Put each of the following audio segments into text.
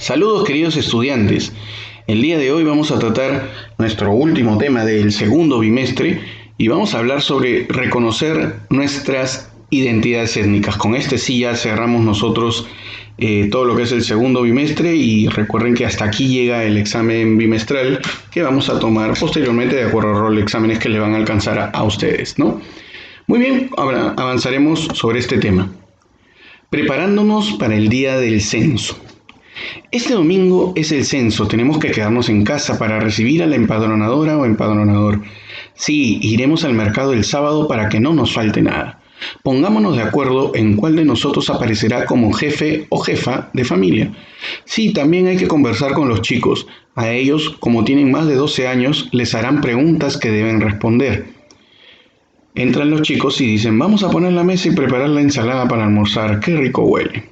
Saludos queridos estudiantes. El día de hoy vamos a tratar nuestro último tema del segundo bimestre y vamos a hablar sobre reconocer nuestras identidades étnicas. Con este sí ya cerramos nosotros todo lo que es el segundo bimestre y recuerden que hasta aquí llega el examen bimestral que vamos a tomar posteriormente de acuerdo al rol de exámenes que le van a alcanzar a ustedes, ¿no? Muy bien, ahora avanzaremos sobre este tema. Preparándonos para el día del censo. Este domingo es el censo, tenemos que quedarnos en casa para recibir a la empadronadora o empadronador. Sí, iremos al mercado el sábado para que no nos falte nada. Pongámonos de acuerdo en cuál de nosotros aparecerá como jefe o jefa de familia. Sí, también hay que conversar con los chicos. A ellos, como tienen más de 12 años, les harán preguntas que deben responder. Entran los chicos y dicen, vamos a poner la mesa y preparar la ensalada para almorzar, qué rico huele.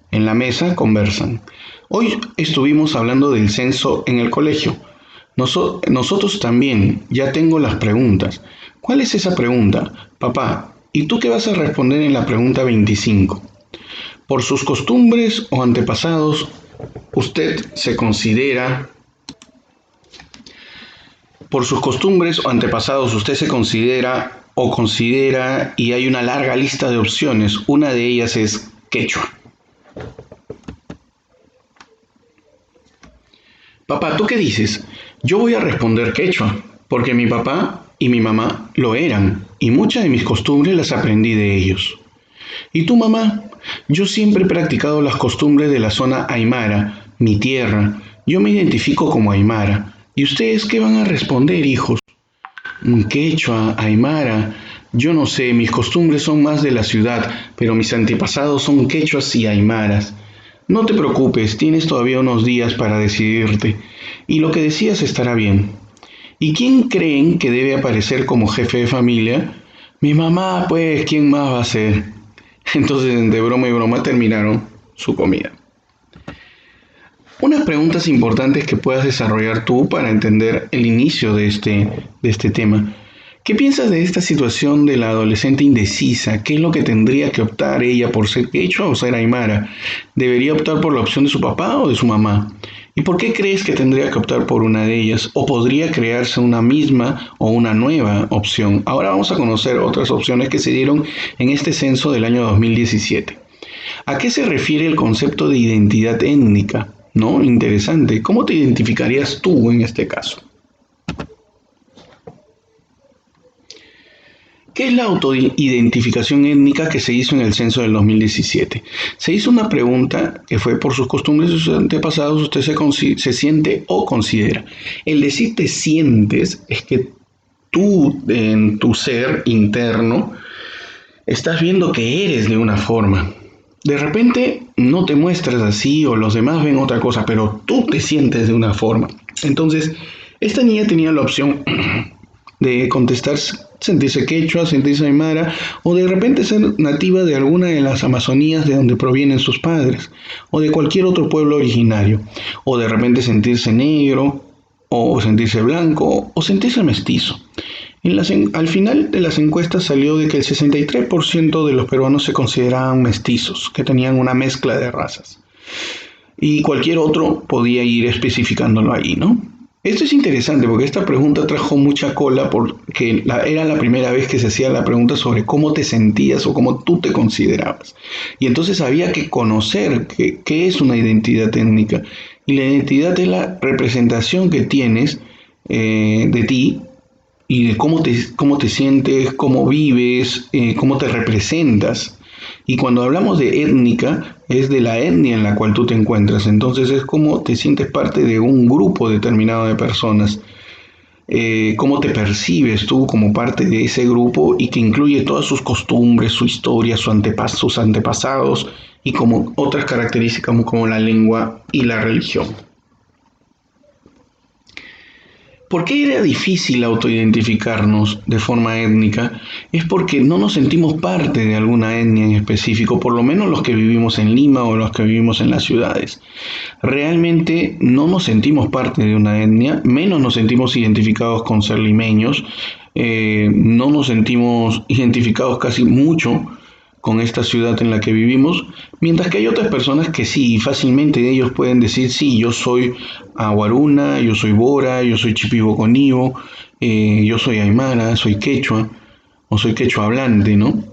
En la mesa conversan. Hoy estuvimos hablando del censo en el colegio. Nosotros también, ya tengo las preguntas. ¿Cuál es esa pregunta? Papá, ¿y tú qué vas a responder en la pregunta 25? Por sus costumbres o antepasados, usted se considera... Por sus costumbres o antepasados, usted se considera o considera, y hay una larga lista de opciones. Una de ellas es quechua. Papá, ¿tú qué dices? Yo voy a responder quechua, porque mi papá y mi mamá lo eran, y muchas de mis costumbres las aprendí de ellos. ¿Y tu mamá? Yo siempre he practicado las costumbres de la zona aymara, mi tierra. Yo me identifico como aymara. ¿Y ustedes qué van a responder, hijos? Quechua, aymara. Yo no sé, mis costumbres son más de la ciudad, pero mis antepasados son quechuas y aymaras. No te preocupes, tienes todavía unos días para decidirte, y lo que decías estará bien. ¿Y quién creen que debe aparecer como jefe de familia? Mi mamá, pues, ¿quién más va a ser? Entonces, de broma y broma terminaron su comida. Unas preguntas importantes que puedas desarrollar tú para entender el inicio de este tema. ¿Qué piensas de esta situación de la adolescente indecisa? ¿Qué es lo que tendría que optar ella por ser quechua o ser aymara? ¿Debería optar por la opción de su papá o de su mamá? ¿Y por qué crees que tendría que optar por una de ellas? ¿O podría crearse una misma o una nueva opción? Ahora vamos a conocer otras opciones que se dieron en este censo del año 2017. ¿A qué se refiere el concepto de identidad étnica? ¿No? Interesante. ¿Cómo te identificarías tú en este caso? ¿Qué es la autoidentificación étnica que se hizo en el censo del 2017? Se hizo una pregunta que fue por sus costumbres y sus antepasados, usted se siente o considera. El decir te sientes es que tú en tu ser interno estás viendo que eres de una forma. De repente no te muestras así o los demás ven otra cosa, pero tú te sientes de una forma. Entonces, esta niña tenía la opción de contestar sentirse quechua, sentirse aymara o de repente ser nativa de alguna de las Amazonías de donde provienen sus padres o de cualquier otro pueblo originario o de repente sentirse negro o sentirse blanco o sentirse mestizo. Al final de las encuestas salió de que el 63% de los peruanos se consideraban mestizos, que tenían una mezcla de razas. Y cualquier otro podía ir especificándolo ahí, ¿no? Esto es interesante porque esta pregunta trajo mucha cola porque era la primera vez que se hacía la pregunta sobre cómo te sentías o cómo tú te considerabas. Y entonces había que conocer qué es una identidad étnica. Y la identidad es la representación que tienes de ti y de cómo te sientes, cómo vives, cómo te representas. Y cuando hablamos de étnica, es de la etnia en la cual tú te encuentras. Entonces es cómo te sientes parte de un grupo determinado de personas. Cómo te percibes tú como parte de ese grupo y que incluye todas sus costumbres, su historia, sus antepasados y como otras características como la lengua y la religión. ¿Por qué era difícil autoidentificarnos de forma étnica? Es porque no nos sentimos parte de alguna etnia en específico, por lo menos los que vivimos en Lima o los que vivimos en las ciudades. Realmente no nos sentimos parte de una etnia, menos nos sentimos identificados con ser limeños, no nos sentimos identificados casi mucho con esta ciudad en la que vivimos, mientras que hay otras personas que sí, fácilmente ellos pueden decir, sí, yo soy Aguaruna, yo soy Bora, yo soy Chipibo-Conibo, yo soy Aymara, soy quechua, o soy quechua hablante, ¿no?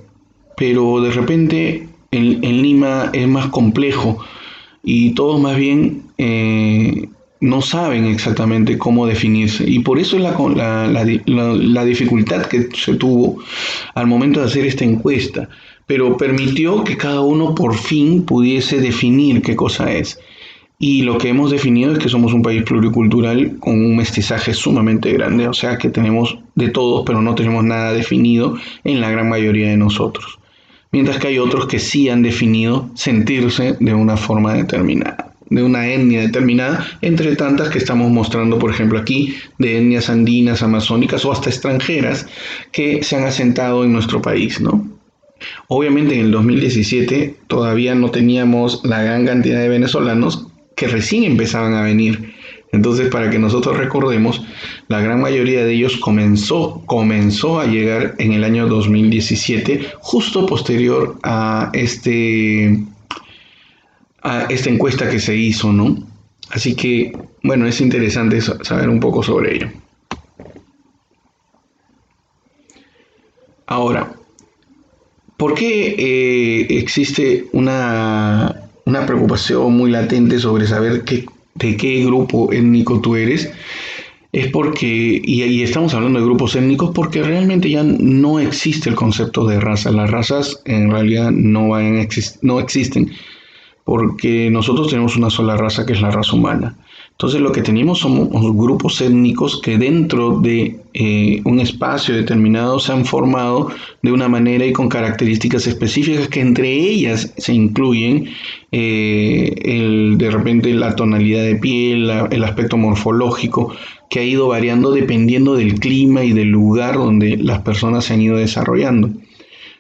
Pero de repente en Lima es más complejo y todos más bien no saben exactamente cómo definirse. Y por eso es la dificultad que se tuvo al momento de hacer esta encuesta, pero permitió que cada uno por fin pudiese definir qué cosa es. Y lo que hemos definido es que somos un país pluricultural con un mestizaje sumamente grande, o sea que tenemos de todos, pero no tenemos nada definido en la gran mayoría de nosotros. Mientras que hay otros que sí han definido sentirse de una forma determinada, de una etnia determinada, entre tantas que estamos mostrando, por ejemplo, aquí, de etnias andinas, amazónicas o hasta extranjeras que se han asentado en nuestro país, ¿no? Obviamente en el 2017 todavía no teníamos la gran cantidad de venezolanos que recién empezaban a venir. Entonces, para que nosotros recordemos, la gran mayoría de ellos comenzó a llegar en el año 2017, justo posterior a esta encuesta que se hizo, ¿no? Así que, bueno, es interesante saber un poco sobre ello. Ahora, ¿por qué existe una preocupación muy latente sobre saber de qué grupo étnico tú eres? Es porque, y estamos hablando de grupos étnicos, porque realmente ya no existe el concepto de raza. Las razas en realidad no existen, porque nosotros tenemos una sola raza que es la raza humana. Entonces lo que tenemos son grupos étnicos que dentro de un espacio determinado se han formado de una manera y con características específicas que entre ellas se incluyen de repente la tonalidad de piel, el aspecto morfológico que ha ido variando dependiendo del clima y del lugar donde las personas se han ido desarrollando.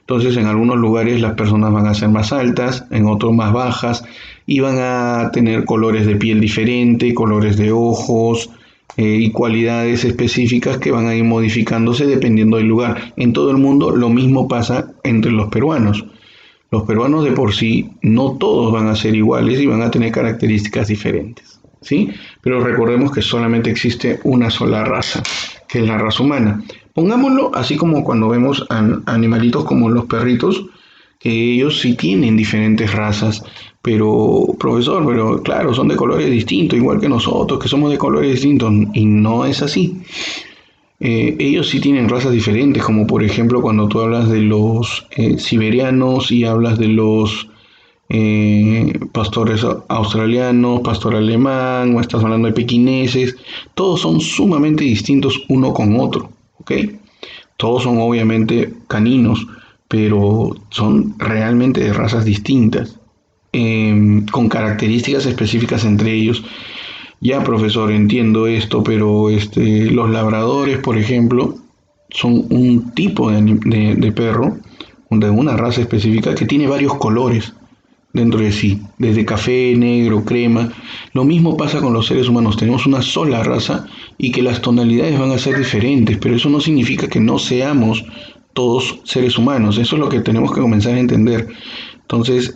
Entonces, en algunos lugares las personas van a ser más altas, en otros más bajas, y van a tener colores de piel diferentes, colores de ojos y cualidades específicas que van a ir modificándose dependiendo del lugar. En todo el mundo lo mismo pasa entre los peruanos. Los peruanos de por sí no todos van a ser iguales y van a tener características diferentes, ¿sí? Pero recordemos que solamente existe una sola raza, que es la raza humana. Pongámoslo así como cuando vemos animalitos como los perritos, que ellos sí tienen diferentes razas, pero profesor, pero claro, son de colores distintos, igual que nosotros, que somos de colores distintos, y no es así. Ellos sí tienen razas diferentes, como por ejemplo cuando tú hablas de los siberianos y hablas de los pastores australianos, pastor alemán, o estás hablando de pequineses, todos son sumamente distintos uno con otro, ¿ok? Todos son obviamente caninos, pero son realmente de razas distintas, con características específicas entre ellos. Ya, profesor, entiendo esto, pero los labradores, por ejemplo, son un tipo de perro, de una raza específica que tiene varios colores dentro de sí, desde café, negro, crema. Lo mismo pasa con los seres humanos, tenemos una sola raza y que las tonalidades van a ser diferentes, pero eso no significa que no seamos todos seres humanos, eso es lo que tenemos que comenzar a entender. Entonces,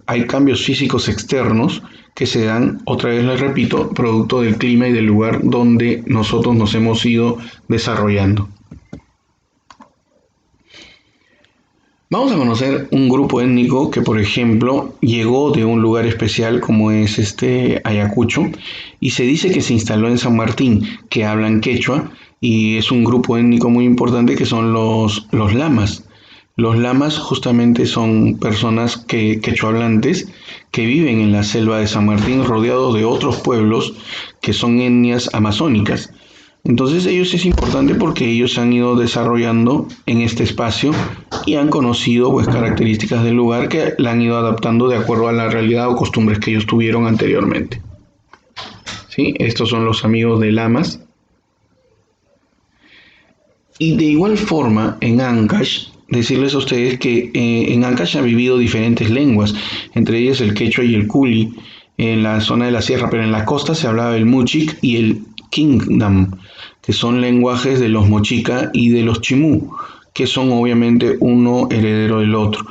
hay cambios físicos externos que se dan, otra vez les repito, producto del clima y del lugar donde nosotros nos hemos ido desarrollando. Vamos a conocer un grupo étnico que, por ejemplo, llegó de un lugar especial como es Ayacucho y se dice que se instaló en San Martín, que hablan quechua y es un grupo étnico muy importante que son los lamas. Los lamas justamente son personas quechohablantes que viven en la selva de San Martín rodeados de otros pueblos que son etnias amazónicas. Entonces ellos es importante porque ellos se han ido desarrollando en este espacio y han conocido pues características del lugar que la han ido adaptando de acuerdo a la realidad o costumbres que ellos tuvieron anteriormente. ¿Sí? Estos son los amigos de Lamas. Y de igual forma en Ancash, decirles a ustedes que en Ancash ha vivido diferentes lenguas, entre ellas el quechua y el culi en la zona de la sierra, pero en la costa se hablaba el muchic y el kingdom, que son lenguajes de los mochica y de los chimú, que son obviamente uno heredero del otro.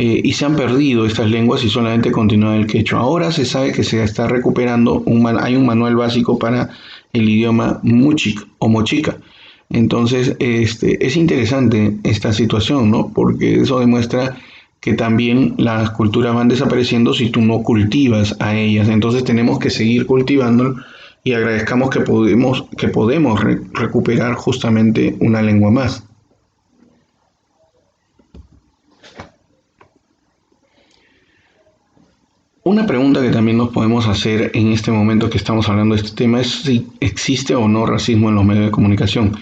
y se han perdido estas lenguas y solamente continúa el quechua. Ahora se sabe que se está recuperando, hay un manual básico para el idioma muchic o mochica. Entonces, es interesante esta situación, ¿no? Porque eso demuestra que también las culturas van desapareciendo si tú no cultivas a ellas. Entonces tenemos que seguir cultivándolo y agradezcamos que podemos recuperar justamente una lengua más. Una pregunta que también nos podemos hacer en este momento que estamos hablando de este tema es si existe o no racismo en los medios de comunicación.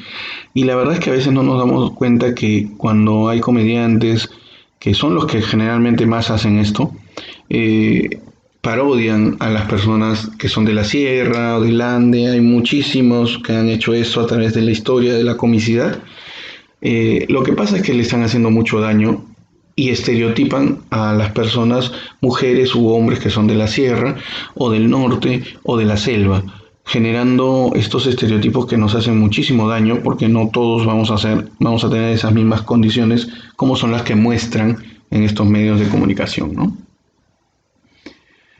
Y la verdad es que a veces no nos damos cuenta que cuando hay comediantes, que son los que generalmente más hacen esto, parodian a las personas que son de la sierra o del Ande. Hay muchísimos que han hecho eso a través de la historia de la comicidad. Lo que pasa es que le están haciendo mucho daño y estereotipan a las personas, mujeres u hombres que son de la sierra o del norte o de la selva, generando estos estereotipos que nos hacen muchísimo daño porque no todos vamos a tener esas mismas condiciones como son las que muestran en estos medios de comunicación, ¿no?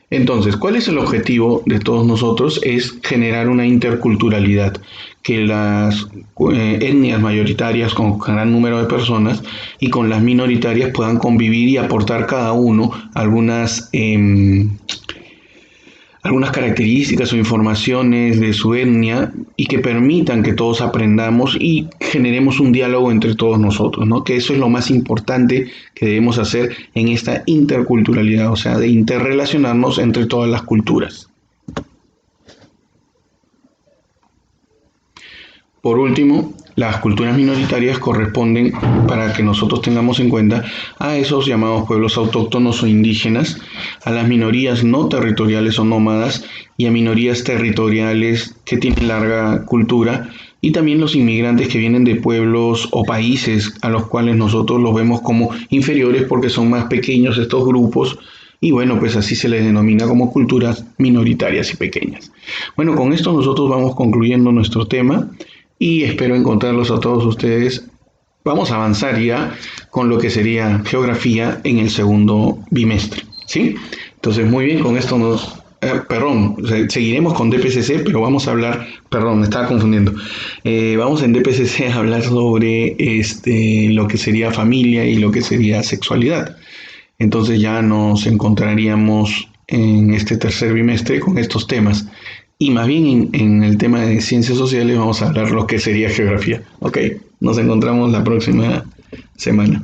Entonces, ¿cuál es el objetivo de todos nosotros? Es generar una interculturalidad, que las etnias mayoritarias con gran número de personas y con las minoritarias puedan convivir y aportar cada uno algunas características o informaciones de su etnia y que permitan que todos aprendamos y generemos un diálogo entre todos nosotros, ¿no? Que eso es lo más importante que debemos hacer en esta interculturalidad, o sea, de interrelacionarnos entre todas las culturas. Por último, las culturas minoritarias corresponden, para que nosotros tengamos en cuenta, a esos llamados pueblos autóctonos o indígenas, a las minorías no territoriales o nómadas y a minorías territoriales que tienen larga cultura y también los inmigrantes que vienen de pueblos o países a los cuales nosotros los vemos como inferiores porque son más pequeños estos grupos y bueno, pues así se les denomina como culturas minoritarias y pequeñas. Bueno, con esto nosotros vamos concluyendo nuestro tema y espero encontrarlos a todos ustedes. Vamos a avanzar ya con lo que sería geografía en el segundo bimestre, ¿sí? Entonces, muy bien, con esto seguiremos con DPCC, pero vamos a hablar, perdón, me estaba confundiendo. Vamos en DPCC a hablar sobre lo que sería familia y lo que sería sexualidad. Entonces ya nos encontraríamos en este tercer bimestre con estos temas. Y más bien en el tema de ciencias sociales vamos a hablar lo que sería geografía. Ok, nos encontramos la próxima semana.